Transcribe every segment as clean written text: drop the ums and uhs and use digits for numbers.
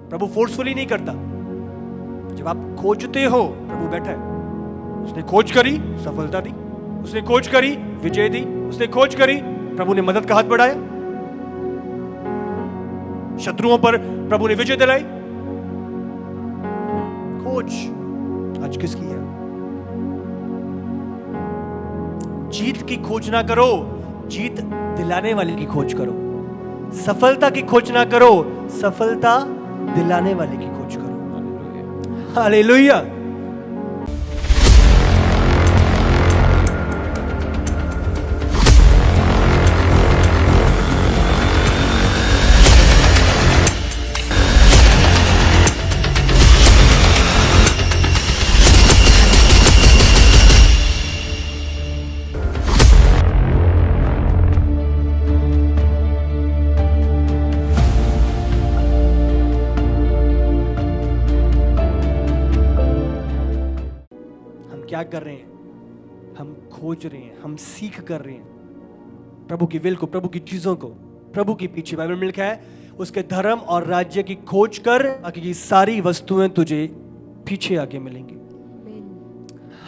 प्रभु forcefully नहीं करता। जब आप खोजते हो, प्रभु बैठा है। उसने खोज करी, सफलता दी। उसने खोज करी, विजय दी। उसने खोज करी, प्रभु ने मदद का हाथ बढ़ाया। शत्रुओं पर प्रभु ने विजय दिलाई। खोज आज किसकी है? जीत की खोज ना करो, जीत दिलाने वाले की खोज करो। सफलता की खोज ना करो, सफलता दिलाने वाले की खोज करो। हालेलुया। क्या कर रहे हैं? हम खोज रहे हैं, हम सीख कर रहे हैं प्रभु की विल को, प्रभु की चीजों को, प्रभु के पीछे। बाइबल में लिखा है, उसके धर्म और राज्य की खोज कर, बाकी की सारी वस्तुएं तुझे पीछे आके मिलेंगी।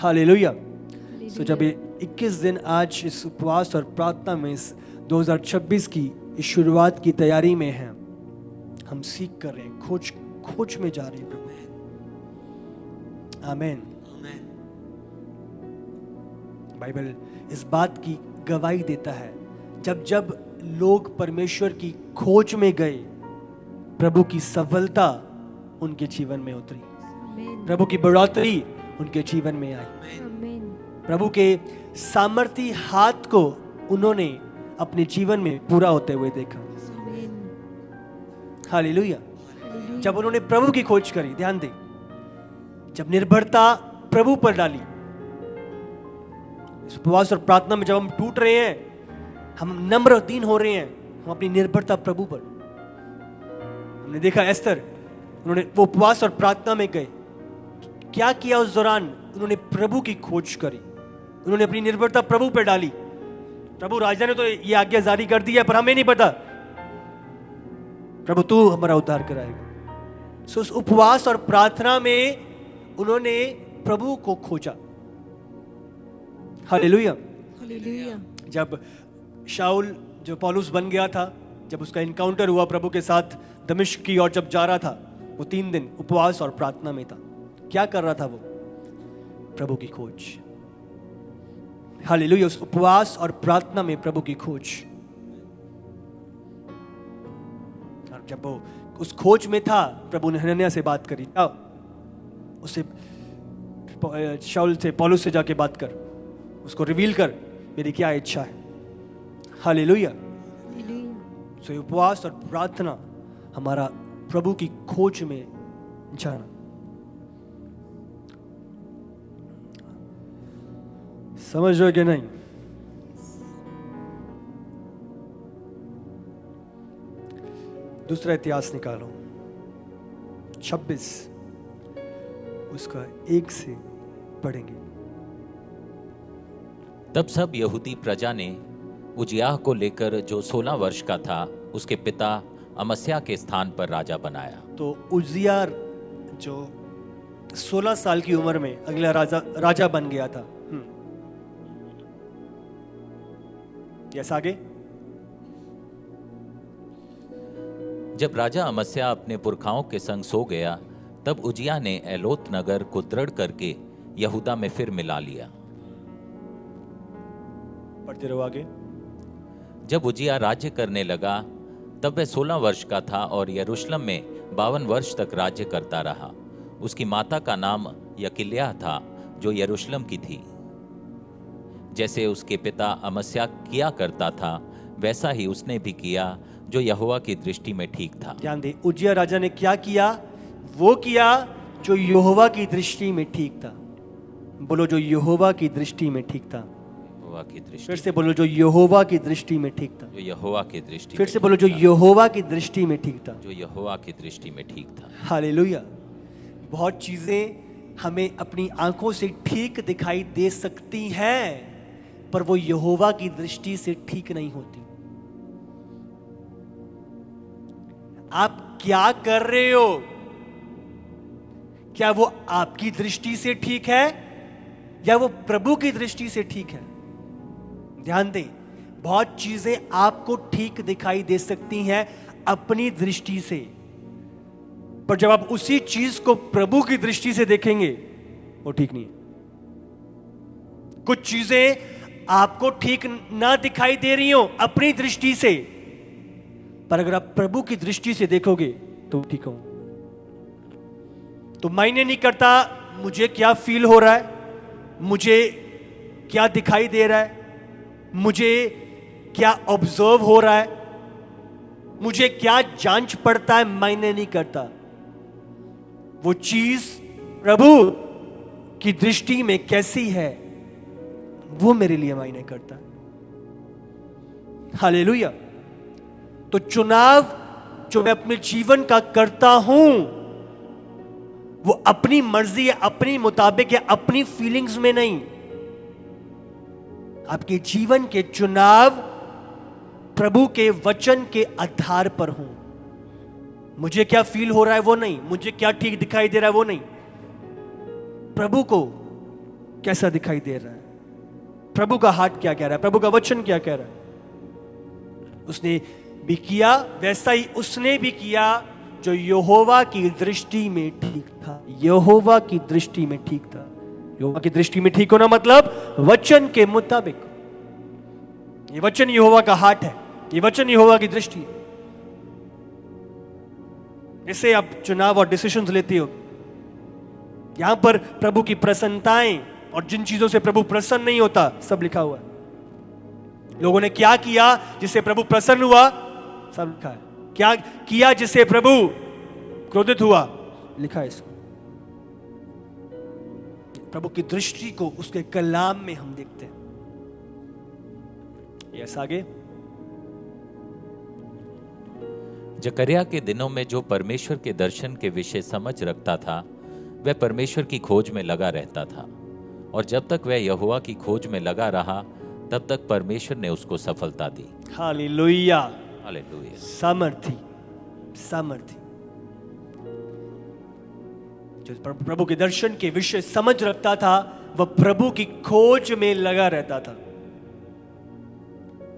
हालेलुया। सो जब 21 दिन आज इस उपवास और प्रार्थना में इस 2026 की इस शुरुआत की तैयारी में हैं, हम सीख कर रहे हैं, खोज में जा रहे हैं प्रभु। आमीन। बाइबल इस बात की गवाही देता है, जब जब लोग परमेश्वर की खोज में गए, प्रभु की सफलता उनके जीवन में उतरी, प्रभु की बढ़ोतरी उनके जीवन में आई, प्रभु के सामर्थी हाथ को उन्होंने अपने जीवन में पूरा होते हुए देखा। हालेलुया। जब उन्होंने प्रभु की खोज करी, ध्यान दे, जब निर्भरता प्रभु पर डाली, उपवास और प्रार्थना में जब हम टूट रहे हैं, हम नम्र दीन हो रहे हैं, हम अपनी निर्भरता प्रभु पर। हमने देखा एस्तर, उन्होंने वो उपवास और प्रार्थना में गए, क्या किया उस दौरान? उन्होंने प्रभु की खोज करी, उन्होंने अपनी निर्भरता प्रभु पर डाली। प्रभु राजा ने तो ये आज्ञा जारी कर दी है, पर हमें नहीं पता, प्रभु तू हमारा उद्धार कराएगा। सो उस उपवास और प्रार्थना में उन्होंने प्रभु को खोजा। हालेलुया। जब शाऊल जो पौलुस बन गया था, जब उसका इनकाउंटर हुआ प्रभु के साथ दमिश्क की ओर जब जा रहा था, वो 3 दिन उपवास और प्रार्थना में था। क्या कर रहा था वो? प्रभु की खोज। हालेलुया। उस उपवास और प्रार्थना में प्रभु की खोज। और जब वो उस खोज में था, प्रभु ने हनन्याह से बात करी, उससे शाऊल से, पौलुस से जाके बात कर, उसको रिवील कर मेरी क्या इच्छा है। हालेलुया। सो उपवास और प्रार्थना हमारा प्रभु की खोज में जाना। समझ रहे कि नहीं? दूसरा इतिहास निकालो, 26 उसका 1 से पढ़ेंगे। तब सब यहूदी प्रजा ने उजियाह को लेकर, जो 16 वर्ष का था, उसके पिता अमस्याह के स्थान पर राजा बनाया। तो उजिया जो 16 साल की उम्र में अगला राजा बन गया था। यस, आगे। जब राजा अमस्याह अपने पुरखाओं के संग सो गया, तब उजिया ने एलोत नगर को दृढ़ करके यहूदा में फिर मिला लिया। पढ़ते रहो आगे। जब उजिया राज्य करने लगा, तब वह 16 वर्ष का था और यरूशलेम में 52 वर्ष तक राज्य करता रहा। उसकी माता का नाम यकिल्याह था, जो यरूशलेम की थी। जैसे उसके पिता अमस्याह किया करता था, वैसा ही उसने भी किया, जो यहोवा की दृष्टि में ठीक था। ध्यान दे, उजिया राजा ने क्या किया? वो किया जो यहोवा की दृष्टि में ठीक था। बोलो, जो यहोवा की दृष्टि में ठीक था। यहोवा की दृष्टि। फिर से बोलो, जो यहोवा की दृष्टि में ठीक था। जो यहोवा की दृष्टि। फिर से बोलो, जो यहोवा की दृष्टि में ठीक था। जो यहोवा की दृष्टि में ठीक था। हालेलुया। बहुत चीजें हमें अपनी आंखों से ठीक दिखाई दे सकती हैं, पर वो यहोवा की दृष्टि से ठीक नहीं होती। आप क्या कर रहे हो? क्या वो आपकी दृष्टि से ठीक है या वो प्रभु की दृष्टि से ठीक है? ध्यान दें, बहुत चीजें आपको ठीक दिखाई दे सकती हैं अपनी दृष्टि से, पर जब आप उसी चीज को प्रभु की दृष्टि से देखेंगे वो ठीक नहीं है। कुछ चीजें आपको ठीक ना दिखाई दे रही हो अपनी दृष्टि से, पर अगर आप प्रभु की दृष्टि से देखोगे तो ठीक हो। तो मायने नहीं करता मुझे क्या फील हो रहा है, मुझे क्या दिखाई दे रहा है, मुझे क्या ऑब्जर्व हो रहा है, मुझे क्या जांच पड़ता है, मायने नहीं करता। वो चीज प्रभु की दृष्टि में कैसी है वो मेरे लिए मायने करता है। हालेलुया। तो चुनाव जो मैं अपने जीवन का करता हूं वो अपनी मर्जी है, अपनी मुताबिक है, अपनी फीलिंग्स में नहीं। आपके जीवन के चुनाव प्रभु के वचन के आधार पर हों। मुझे क्या फील हो रहा है वो नहीं, मुझे क्या ठीक दिखाई दे रहा है वो नहीं, प्रभु को कैसा दिखाई दे रहा है, प्रभु का हार्ट क्या कह रहा है, प्रभु का वचन क्या कह रहा है। उसने भी किया वैसा ही उसने भी किया जो यहोवा की दृष्टि में ठीक था। यहोवा की दृष्टि में ठीक था। यहोवा की दृष्टि में ठीक होना मतलब वचन के मुताबिक। ये वचन यहोवा का हार्ट है, ये वचन यहोवा की दृष्टि है। जैसे आप चुनाव और डिसीजंस लेते हो, यहां पर प्रभु की प्रसन्नताएं और जिन चीजों से प्रभु प्रसन्न नहीं होता सब लिखा हुआ है। लोगों ने क्या किया जिससे प्रभु प्रसन्न हुआ, सब लिखा है। क्या किया जिससे प्रभु क्रोधित हुआ, लिखा है इसको। प्रभु की दृष्टि को उसके कलाम में हम देखते हैं। यस, आगे। जकरिया के दिनों में जो परमेश्वर के दर्शन के विषय समझ रखता था वह परमेश्वर की खोज में लगा रहता था, और जब तक वह यहोवा की खोज में लगा रहा तब तक परमेश्वर ने उसको सफलता दी। Hallelujah, hallelujah. सामर्थी सामर्थी जो प्रभु के दर्शन के विषय समझ रखता था वह प्रभु की खोज में लगा रहता था,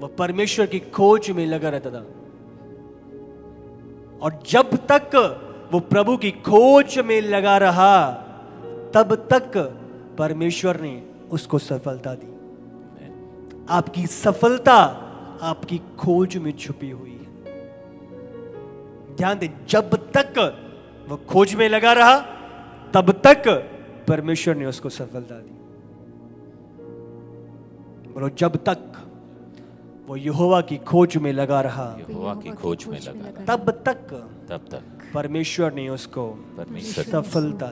वह परमेश्वर की खोज में लगा रहता था। और जब तक वो प्रभु की खोज में लगा रहा तब तक परमेश्वर ने उसको सफलता दी। आपकी सफलता आपकी खोज में छुपी हुई है। ध्यान दें, जब तक वो खोज में लगा रहा तब तक परमेश्वर ने उसको सफलता दी। बोलो, जब तक वो यहोवा की खोज में लगा रहा, यहोवा की खोज में लगा तब तक परमेश्वर ने उसको सफलता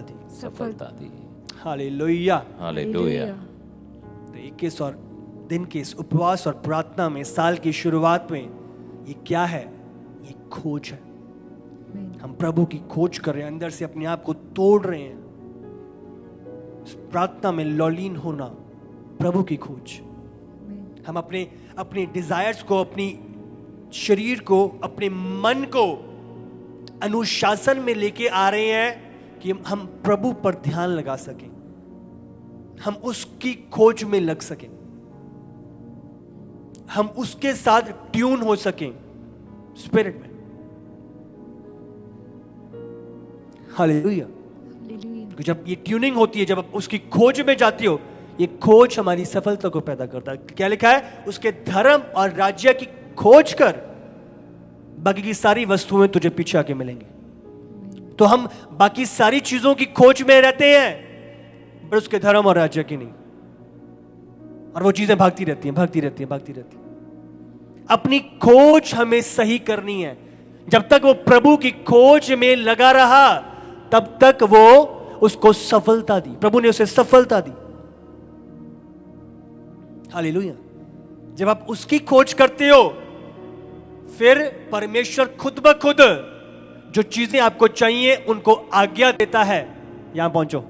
दी। Hallelujah, hallelujah. तो 21 और दिन के इस उपवास और प्रार्थना में साल की शुरुआत में ये क्या है? ये खोज है। हम प्रभु की खोज कर रहे हैं, अंदर से अपने आप को तोड़ रहे हैं। इस प्रार्थना में लौलीन होना, प्रभु की खोज। हम अपने डिजायर्स को, अपनी शरीर को, अपने मन को अनुशासन में लेके आ रहे हैं कि हम प्रभु पर ध्यान लगा सकें, हम उसकी खोज में लग सकें, हम उसके साथ ट्यून हो सकें स्पिरिट में। हालेलुया। जब ये ट्यूनिंग होती है, जब आप उसकी खोज में जाती हो, ये खोज हमारी सफलता को पैदा करता है। क्या लिखा है? उसके धर्म और राज्य की खोज कर, बाकी की सारी वस्तुएं तुझे पीछे आके मिलेंगी। तो हम बाकी सारी चीजों की खोज में रहते हैं पर उसके धर्म और राज्य की नहीं, और वो चीजें भागती रहती हैं। अपनी खोज हमें सही करनी है। जब तक वो प्रभु की खोज में लगा रहा तब तक वो उसको सफलता दी, प्रभु ने उसे सफलता दी। हालेलुया। जब आप उसकी खोज करते हो फिर परमेश्वर खुद ब खुद जो चीजें आपको चाहिए उनको आज्ञा देता है, यहां पहुंचो।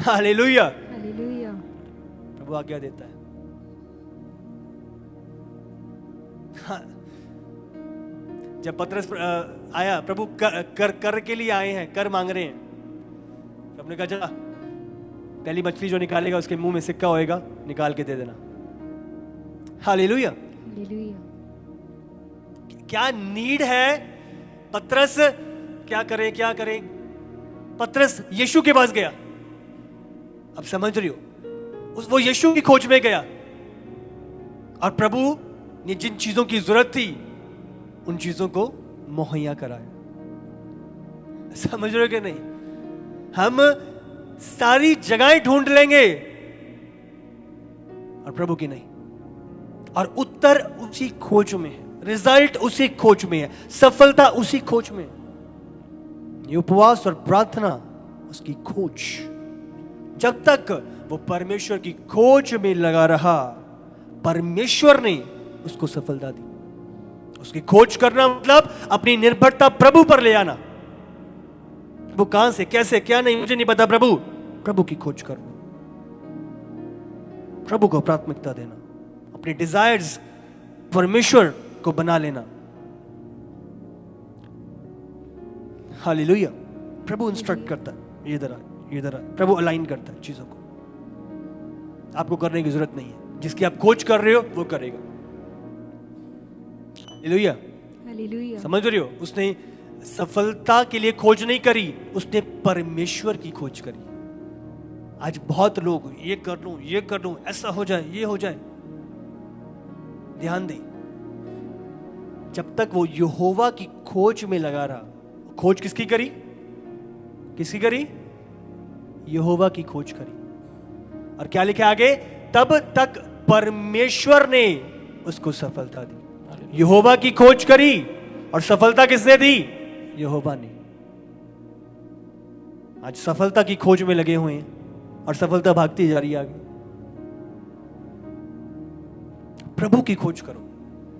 हालेलुया। प्रभु आज्ञा देता है। हाँ। जब पतरस आया, प्रभु कर के लिए आए हैं, कर मांग रहे हैं, प्रभु ने कहा जा, पहली मछली जो निकालेगा उसके मुंह में सिक्का होएगा, निकाल के दे देना। हालेलुया। हालेलुया। क्या नीड है? पतरस क्या करे? पतरस यीशु के पास गया। अब समझ रही हो, वो यीशु की खोज में गया और प्रभु ने जिन चीजों की जरूरत थी उन चीजों को मुहैया कराया। समझ रहे हो कि नहीं? हम सारी जगहें ढूंढ लेंगे और प्रभु की नहीं, और उत्तर उसी खोज में है, रिजल्ट उसी खोज में है, सफलता उसी खोज में है। ये उपवास और प्रार्थना उसकी खोज। जब तक वो परमेश्वर की खोज में लगा रहा, परमेश्वर ने उसको सफलता दी। उसकी खोज करना मतलब अपनी निर्भरता प्रभु पर ले आना। वो कहां से, कैसे, क्या नहीं, मुझे नहीं पता, प्रभु की खोज करना, प्रभु को प्राथमिकता देना, अपने डिजायर्स परमेश्वर को बना लेना। हालेलुया। प्रभु इंस्ट्रक्ट करता है, ये इधर आ, प्रभु अलाइन करता है चीजों को। आपको करने की जरूरत नहीं है, जिसकी आप खोज कर रहे हो वो करेगा। हालेलुया। हालेलुया। समझ रहे हो? उसने सफलता के लिए खोज नहीं करी, उसने परमेश्वर की खोज करी। आज बहुत लोग ये कर लूं, ऐसा हो जाए, ये हो जाए। ध्यान दें, जब तक वो यहोवा की खोज में लगा रहा। खोज किसकी करी? यहोवा की खोज करी। और क्या लिखा आगे? तब तक परमेश्वर ने उसको सफलता दी। यहोवा की खोज करी और सफलता किसने दी? यहोवा ने। आज सफलता की खोज में लगे हुए हैं और सफलता भागती जा रही है आगे। प्रभु की खोज करो,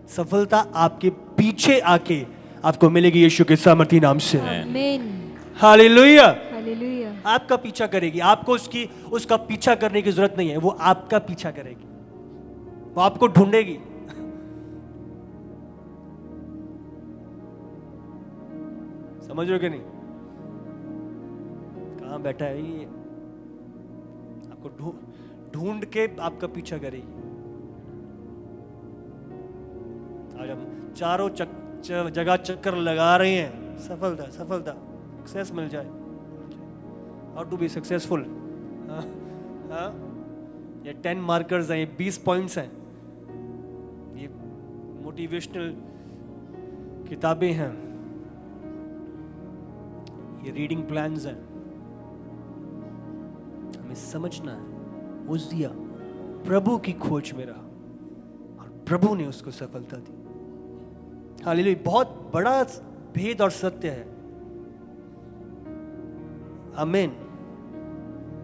सफलता आपके पीछे आके आपको मिलेगी यीशु के सामर्थी नाम से। आमीन। हालेलुया। हालेलुया। आपका पीछा करेगी, आपको उसका पीछा करने की जरूरत नहीं है, वो आपका पीछा करेगी, वो आपको ढूंढेगी। समझ रहे हो कि नहीं? कहां बैठा है ये? आपको ढूंढ के आपका पीछा करेगी। आज हम चारों जगह चक्कर लगा रहे हैं, सफलता सक्सेस मिल जाए, हाउ टू बी सक्सेसफुल। ये 10 मार्कर्स हैं, ये 20 पॉइंट्स हैं, ये मोटिवेशनल किताबें हैं, ये रीडिंग प्लान्स हैं। हमें समझना है, उज्जिया प्रभु की खोज में रहा और प्रभु ने उसको सफलता दी। हालेलुया। बहुत बड़ा भेद और सत्य है। आमीन।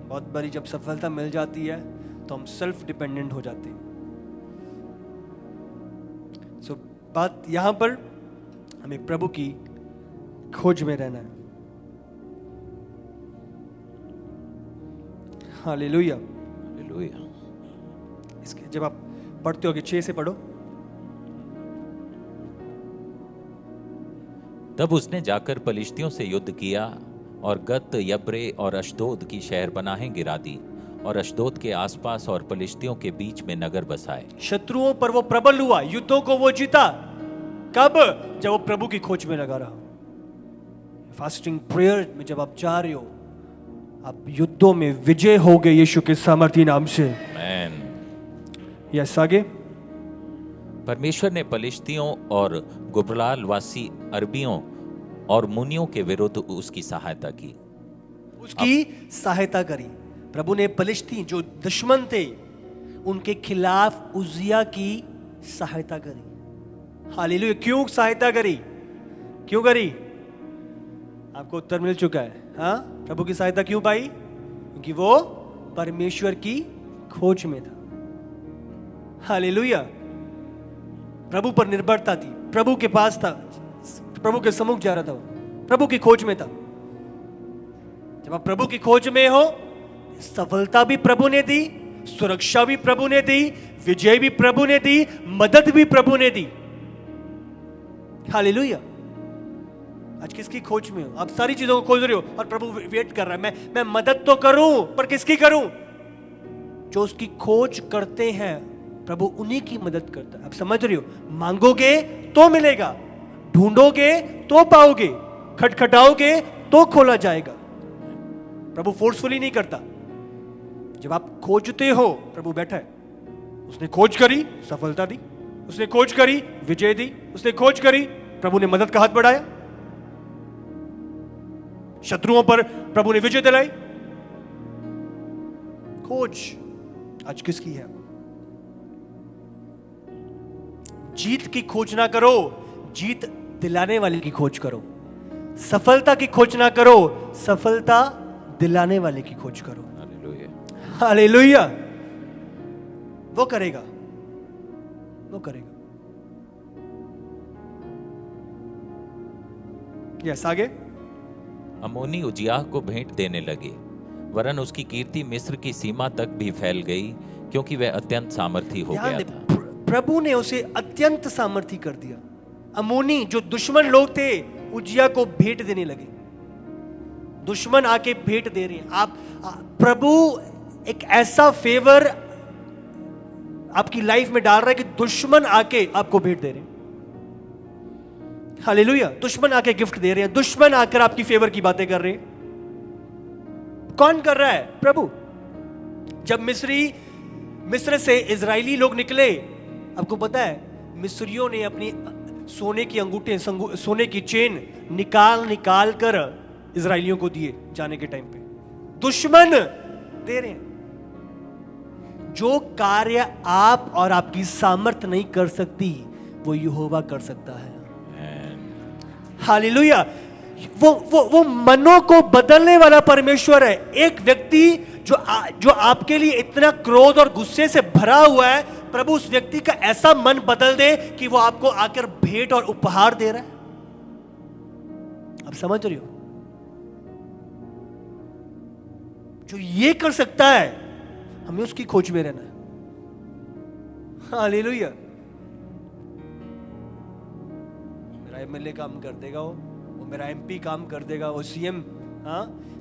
बहुत बड़ी जब सफलता मिल जाती है तो हम सेल्फ डिपेंडेंट हो जाते हैं। सो बात यहां पर हमें प्रभु की खोज में रहना है। हालेलुया। हालेलुया। इसके जब आप पढ़ते हो कि 6 से पढ़ो। तब उसने जाकर पलिश्तियों से युद्ध किया और गत, यब्रे और अश्दोद की शहर पनाहें गिरा दी और अश्दोद के आसपास और पलिश्तियों के बीच में नगर बसाए। शत्रुओं पर वो प्रबल हुआ, युद्धों को वो जीता। कब? जब वो प्रभु की खोज में लगा रहा। फास्टिंग प्रेयर में जब आप जा रहे हो, आप युद्धों में विजय हो गए यीशु के सामर्थी नाम से। आमीन। यस, आगे। परमेश्वर ने पलिश्तियों और गुबराल वासी अरबियों और मुनियों के विरुद्ध उसकी सहायता की। उसकी सहायता करी। प्रभु ने पलिश्ती जो दुश्मन थे उनके खिलाफ उज्जिया की सहायता करी। हालेलुया। क्यों सहायता करी? क्यों करी? आपको उत्तर मिल चुका है। हाँ, प्रभु की सहायता क्यों पाई? क्योंकि वो परमेश्वर की खोज में था। हालेलुया। प्रभु पर निर्भरता थी, प्रभु के पास था, प्रभु के सम्मुख जा रहा था, वो प्रभु की खोज में था। जब आप प्रभु की खोज में हो, सफलता भी प्रभु ने दी, सुरक्षा भी प्रभु ने दी, विजय भी प्रभु ने दी, मदद भी प्रभु ने दी। हालेलुया। आज किसकी खोज में हो? आप सारी चीजों को खोज रहे हो और प्रभु वेट कर रहा है, मैं मदद तो करूं, पर किसकी करूं? जो उसकी खोज करते हैं प्रभु उन्हीं की मदद करता है। आप समझ रहे हो? मांगोगे तो मिलेगा, ढूंढोगे तो पाओगे, खटखटाओगे तो खोला जाएगा। प्रभु फोर्सफुली नहीं करता। जब आप खोजते हो प्रभु बैठा है। उसने खोज करी, सफलता दी। उसने खोज करी, विजय दी। उसने खोज करी, प्रभु ने मदद का हाथ बढ़ाया। शत्रुओं पर प्रभु ने विजय दिलाई। खोज आज किसकी है? जीत की खोज ना करो, जीत दिलाने वाले की खोज करो। सफलता की खोज ना करो, सफलता दिलाने वाले की खोज करो। हालेलुया। हालेलुया। वो करेगा, वो करेगा। यस, आगे। अम्मोनी उजियाह को भेंट देने लगे, वरन उसकी कीर्ति मिस्र की सीमा तक भी फैल गई, क्योंकि वह अत्यंत सामर्थी हो गया था। प्रभु ने उसे अत्यंत सामर्थी कर दिया। अम्मोनी जो दुश्मन लोग थे, उजिया को भेंट देने लगे। दुश्मन आके भेंट दे रहे हैं। प्रभु एक ऐसा फेवर आपकी लाइफ में डाल रहा है कि दुश्मन आके आपको भेंट दे रहे हैं। हालेलुया। दुश्मन आके गिफ्ट दे रहे हैं, दुश्मन आकर आपकी फेवर की बातें कर रहे हैं। कौन कर रहा है? प्रभु। जब मिस्र से इजरायली लोग निकले, आपको पता है मिस्रियों ने अपनी सोने की अंगूठे, सोने की चेन निकाल कर इजरायलियों को दिए जाने के टाइम पे। दुश्मन दे रहे हैं। जो कार्य आप और आपकी सामर्थ नहीं कर सकती, वो यहोवा कर सकता है। हालेलुया। वो मनों को बदलने वाला परमेश्वर है। एक व्यक्ति जो आपके लिए इतना क्रोध और गुस्से से भरा हुआ है, प्रभु उस व्यक्ति का ऐसा मन बदल दे कि वो आपको आकर भेंट और उपहार दे रहा है। आप समझ रहे हो? जो ये कर सकता है, हमें उसकी खोज में रहना है। हालेलुया। मेरा एमएलए काम कर देगा, वो मेरा एमपी काम कर देगा, वो सीएम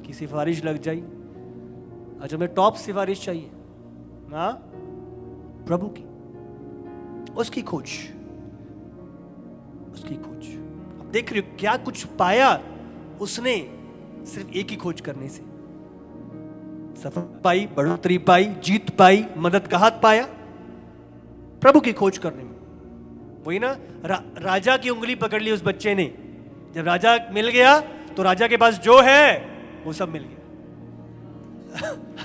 की सिफारिश लग जाए। अच्छा, हमें टॉप सिफारिश चाहिए, प्रभु की, उसकी खोज, उसकी खोज। अब देख रहे हो क्या कुछ पाया उसने सिर्फ एक ही खोज करने से। सफल पाई, बढ़ोतरी पाई, जीत पाई, मदद का हाथ पाया प्रभु की खोज करने में। वही ना, राजा की उंगली पकड़ ली उस बच्चे ने। जब राजा मिल गया तो राजा के पास जो है वो सब मिल गया।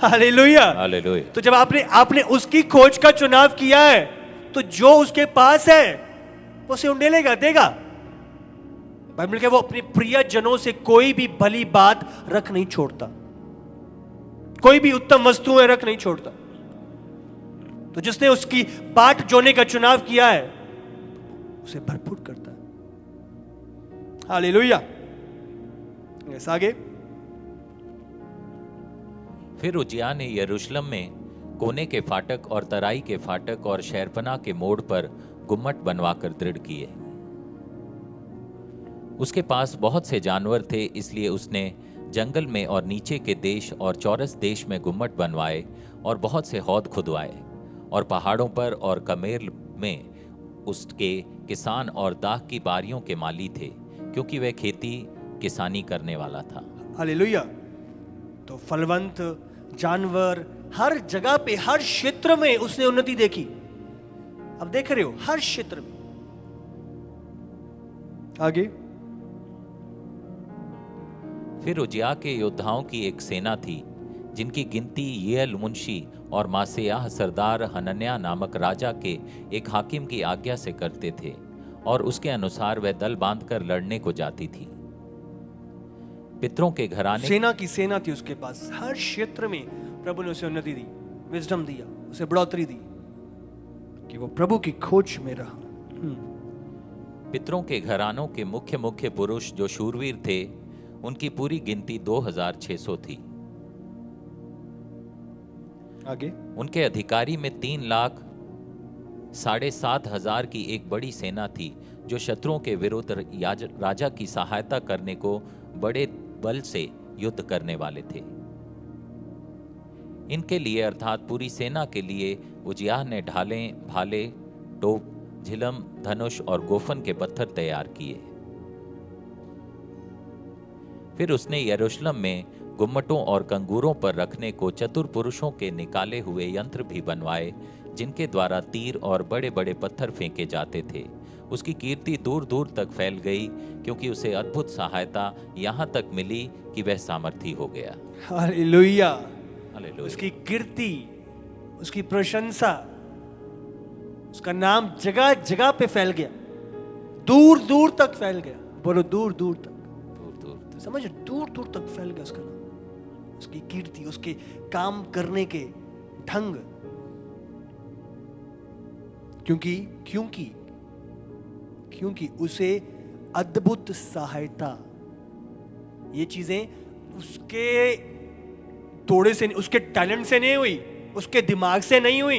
हालेलुया। हालेलुया। तो जब आपने उसकी खोज का चुनाव किया है, तो जो उसके पास है वो उसे उंडेलेगा, देगा। बाइबल के वो अपने प्रिय जनों से कोई भी भली बात रख नहीं छोड़ता, कोई भी उत्तम वस्तुएं रख नहीं छोड़ता। तो जिसने उसकी बाट जोने का चुनाव किया है, उसे भरपूर करता है। हालेलुया। यस, आगे। फिर उजिया ने यरूशलेम में कोने के फाटक और तराई के फाटक और शहरपनाह के मोड़ पर गुम्मट बनवाकर दृढ़ किए। उसके पास बहुत से जानवर थे, इसलिए उसने जंगल में और नीचे के देश और चौरस देश में गुम्मट बनवाए और बहुत से हौद खुदवाए। और पहाड़ों पर और कमेर में उसके किसान और दाख की बारियों के माली थे, क्योंकि वह खेती किसानी करने वाला था। हालेलुया। तो फलवंत जानवर हर जगह पे, हर क्षेत्र में उसने उन्नति देखी। अब देख रहे हो, हर क्षेत्र में। आगे। फिर उजिया के योद्धाओं की एक सेना थी, जिनकी गिनती येल मुंशी और मासेयाह सरदार हनन्याह नामक राजा के एक हाकिम की आज्ञा से करते थे, और उसके अनुसार वह दल बांधकर लड़ने को जाती थी। पितरों के घराने सेना की सेना थी उसके पास। हर क्षेत्र में प्रभु ने उसे उन्नति दी, विजडम दिया, उसे बढ़ोतरी दी कि वो प्रभु की खोज में रहा। पितरों के घरानों के मुख्य मुख्य पुरुष जो शूरवीर थे, उनकी पूरी गिनती 2600 थी। आगे। उनके अधिकारी में 3,07,500 की एक बड़ी सेना थी, जो शत्रुओं के विरुद्ध राजा की सहायता करने को बड़े बल से युद्ध करने वाले थे। इनके लिए अर्थात पूरी सेना के लिए उजियाह ने ढालें, भाले, टोप, झिलम, धनुष और गोफन के पत्थर तैयार किए। फिर उसने यरूशलेम में गुम्मटों और कंगूरों पर रखने को चतुर पुरुषों के निकाले हुए यंत्र भी बनवाए, जिनके द्वारा तीर और बड़े बड़े पत्थर फेंके जाते थे। उसकी कीर्ति दूर दूर तक फैल गई, क्योंकि उसे अद्भुत सहायता यहाँ तक मिली कि वह सामर्थी हो गया। हालेलुया। हालेलुया। उसकी कीर्ति, उसकी प्रशंसा, उसका नाम जगह जगह पे फैल गया, दूर दूर तक फैल गया। बोलो दूर दूर तक। दूर दूर तक। समझ, दूर दूर तक फैल गया उसका नाम, उसकी कीर्ति, उसके काम करने के ढंग। क्योंकि क्योंकि क्योंकि उसे अद्भुत सहायता, ये चीजें उसके थोड़े से, उसके टैलेंट से नहीं हुई, उसके दिमाग से नहीं हुई,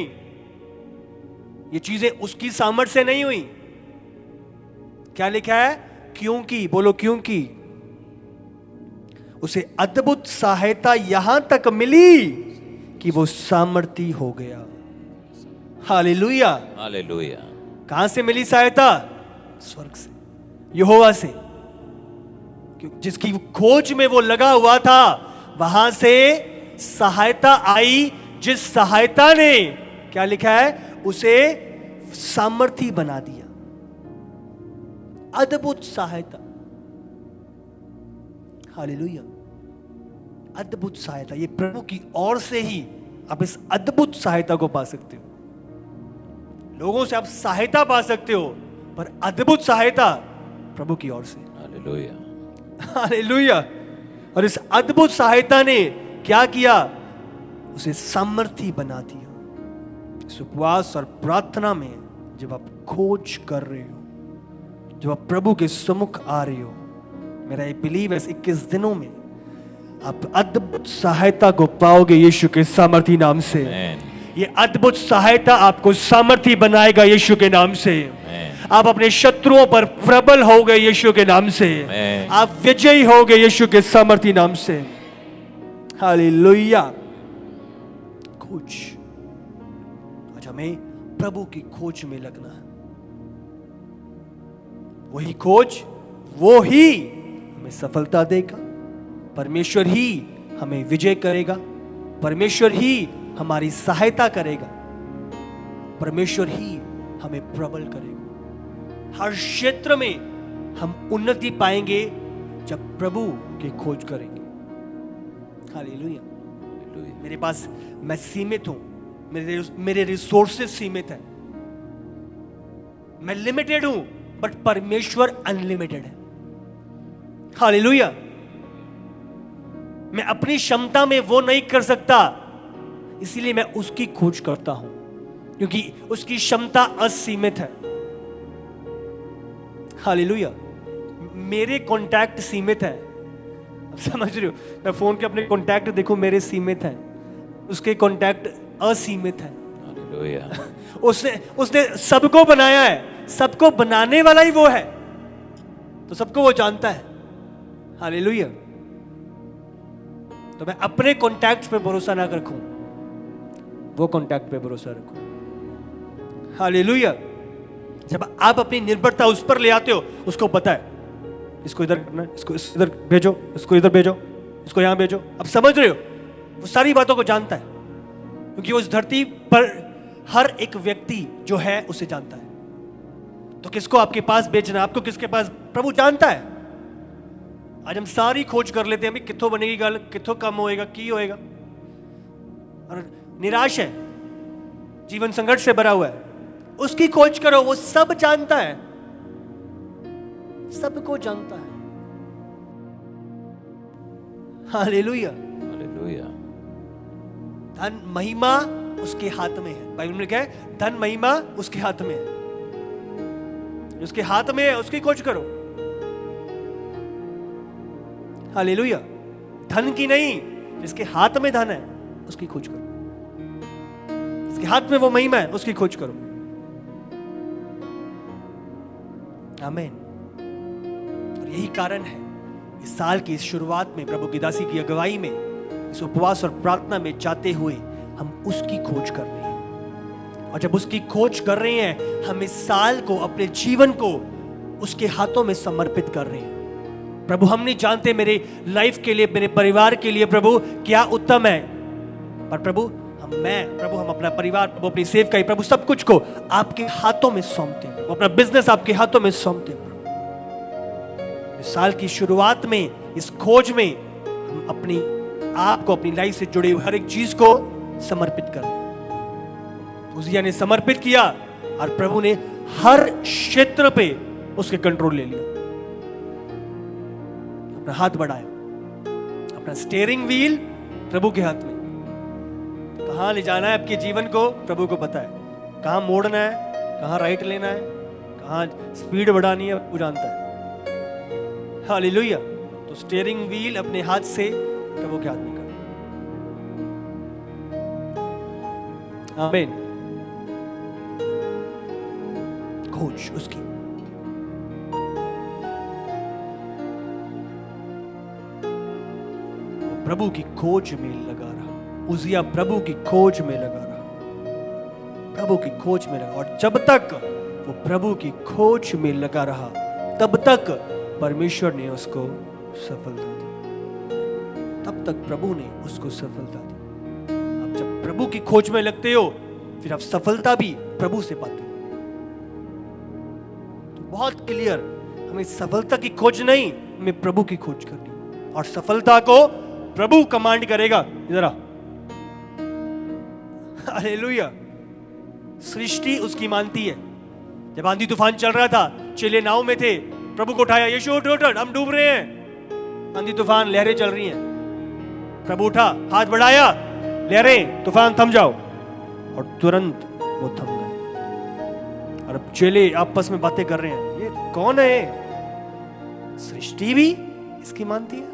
ये चीजें उसकी सामर्थ्य से नहीं हुई। क्या लिखा है? क्योंकि, बोलो क्योंकि उसे अद्भुत सहायता यहां तक मिली कि वो सामर्थी हो गया। हालेलुया। हालेलुया। कहां से मिली सहायता? स्वर्ग से, यहोवा से। जिसकी खोज में वो लगा हुआ था, वहां से सहायता आई, जिस सहायता ने, क्या लिखा है, उसे सामर्थी बना दिया। अद्भुत सहायता। हालेलुया। अद्भुत सहायता, ये प्रभु की ओर से ही आप इस अद्भुत सहायता को पा सकते हो। लोगों से आप सहायता पा सकते हो, पर अद्भुत सहायता प्रभु की ओर से। हालेलुया। हालेलुया। और इस अद्भुत सहायता ने क्या किया? उसे सामर्थी बना दिया। इस उपवास और प्रार्थना में जब आप खोज कर रहे हो, जब आप प्रभु के सम्मुख आ रहे हो, मेरा ये बिलीव है, 21 दिनों में आप अद्भुत सहायता को पाओगे यीशु के सामर्थी नाम से। ये अद्भुत सहायता आपको सामर्थी बनाएगा यीशु के नाम से। आप अपने शत्रुओं पर प्रबल हो गए यीशु के नाम से। आप विजयी हो गए यीशु के सामर्थी नाम से। हालेलुया। खोज, आज हमें प्रभु की खोज में लगना है। वही खोज, वो ही हमें सफलता देगा। परमेश्वर ही हमें विजय करेगा। परमेश्वर ही हमारी सहायता करेगा। परमेश्वर ही हमें प्रबल करेगा। हर क्षेत्र में हम उन्नति पाएंगे जब प्रभु की खोज करेंगे। हालेलुया। मेरे पास, मैं सीमित हूं, मेरे रिसोर्सेज सीमित हैं, मैं लिमिटेड हूं, बट परमेश्वर अनलिमिटेड है। हालेलुया। मैं अपनी क्षमता में वो नहीं कर सकता, इसीलिए मैं उसकी खोज करता हूं, क्योंकि उसकी क्षमता असीमित है। हालेलुया। मेरे कॉन्टैक्ट सीमित है। समझ रहे हो? मैं फोन के अपने कॉन्टैक्ट देखो, मेरे सीमित हैं, उसके कॉन्टैक्ट असीमित है। हालेलुया। उसने सबको बनाया है, सबको बनाने वाला ही वो है, तो सबको वो जानता है। हालेलुया। तो मैं अपने कॉन्टैक्ट पे भरोसा ना रखूं, वो कॉन्टैक्ट पे भरोसा रखूं। हालेलुया। जब आप अपनी निर्भरता उस पर ले आते हो, उसको पता है इसको इधर करना, इसको इधर भेजो, इसको इधर भेजो, इसको यहां भेजो। अब समझ रहे हो? वो सारी बातों को जानता है, क्योंकि वो इस धरती पर हर एक व्यक्ति जो है उसे जानता है। तो किसको आपके पास भेजना, आपको किसके पास, प्रभु जानता है। आज हम सारी खोज कर लेते हैं, कित्थों बनेगी गल, कित्थों कम होएगा, की होएगा, और निराश है, जीवन संघर्ष से भरा हुआ है। उसकी खोज करो, वो सब जानता है, सबको जानता है। हालेलुया। हालेलुया। धन महिमा उसके हाथ में है। बाइबल में क्या है? धन महिमा उसके हाथ में है। उसके हाथ में है, उसकी खोज करो। हालेलुया। धन की नहीं, जिसके हाथ में धन है उसकी खोज करो, जिसके हाथ में वो महिमा है उसकी खोज करो। आमीन। और यही कारण है इस साल की इस शुरुआत में प्रभु की दासी की अगुवाई में इस उपवास और प्रार्थना में जाते हुए हम उसकी खोज कर रहे हैं। और जब उसकी खोज कर रहे हैं, हम इस साल को, अपने जीवन को उसके हाथों में समर्पित कर रहे हैं। प्रभु, हम नहीं जानते मेरे लाइफ के लिए, मेरे परिवार के लिए प्रभु क्या उत्तम है, पर प्रभु हम अपना परिवार, प्रभु अपनी सेवकाई, प्रभु सब कुछ को आपके हाथों में सौंपते हैं। अपना बिजनेस आपके हाथों में सौंपते हैं। इस साल की शुरुआत में, इस खोज में हम अपनी आप को, अपनी लाइफ से जुड़े हुए हर एक चीज को समर्पित कर रहे हैं। उजिया ने समर्पित किया और प्रभु ने हर क्षेत्र पे उसके कंट्रोल ले लिया। अपना हाथ बढ़ाया, अपना स्टीयरिंग व्हील प्रभु के हाथ में। कहां ले जाना है आपके जीवन को प्रभु को पता है। कहां मोड़ना है, कहां राइट लेना है, कहां स्पीड बढ़ानी है, वो जानता है। हालेलुया। तो स्टीयरिंग व्हील अपने हाथ से प्रभु के हाथ में कर। आमीन। खोज उसकी, प्रभु की खोज में लगा रहा। उजिया प्रभु की खोज में लगा रहा, प्रभु की खोज में लगा। और जब तक वो प्रभु की खोज में लगा रहा, तब तक परमेश्वर ने उसको सफलता दी। तब तक प्रभु ने उसको सफलता दी। अब जब प्रभु की खोज में लगते हो, फिर आप सफलता भी प्रभु से पाते हो। तो बहुत क्लियर, हमें सफलता की खोज नहीं, हमें प्रभु की खोज करनी। और सफलता को प्रभु कमांड करेगा। इधर आ। हालेलुया। सृष्टि उसकी मानती है। जब आंधी तूफान चल रहा था, चेले नाव में थे, प्रभु को उठाया, यीशु उठ उठ, हम डूब रहे हैं। आंधी तूफान, लहरें चल रही हैं। प्रभु उठा, हाथ बढ़ाया, लहरें तूफान थम जाओ, और तुरंत वो थम गए। और अब चेले आपस में बातें कर रहे हैं, ये कौन है? सृष्टि भी इसकी मानती है।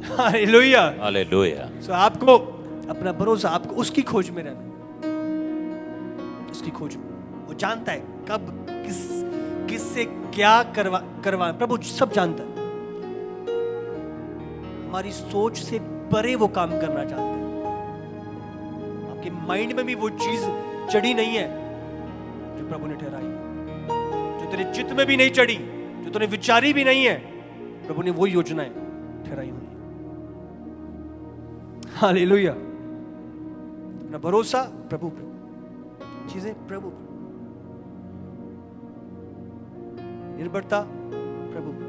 Hallelujah, hallelujah. सो आपको अपना भरोसा, आपको उसकी खोज में रहना, उसकी खोज में। वो जानता है कब किससे क्या करवा प्रभु सब जानता है। हमारी सोच से परे वो काम करना चाहता है। आपके माइंड में भी वो चीज चढ़ी नहीं है जो प्रभु ने ठहराई, जो तेरे चित्त में भी नहीं चढ़ी, जो तूने विचारी भी नहीं है, प्रभु ने वो योजनाएं ठहराई हुई। हालेलुया। अपना भरोसा प्रभु पर, चीजें प्रभु पर, निर्भरता प्रभु पर।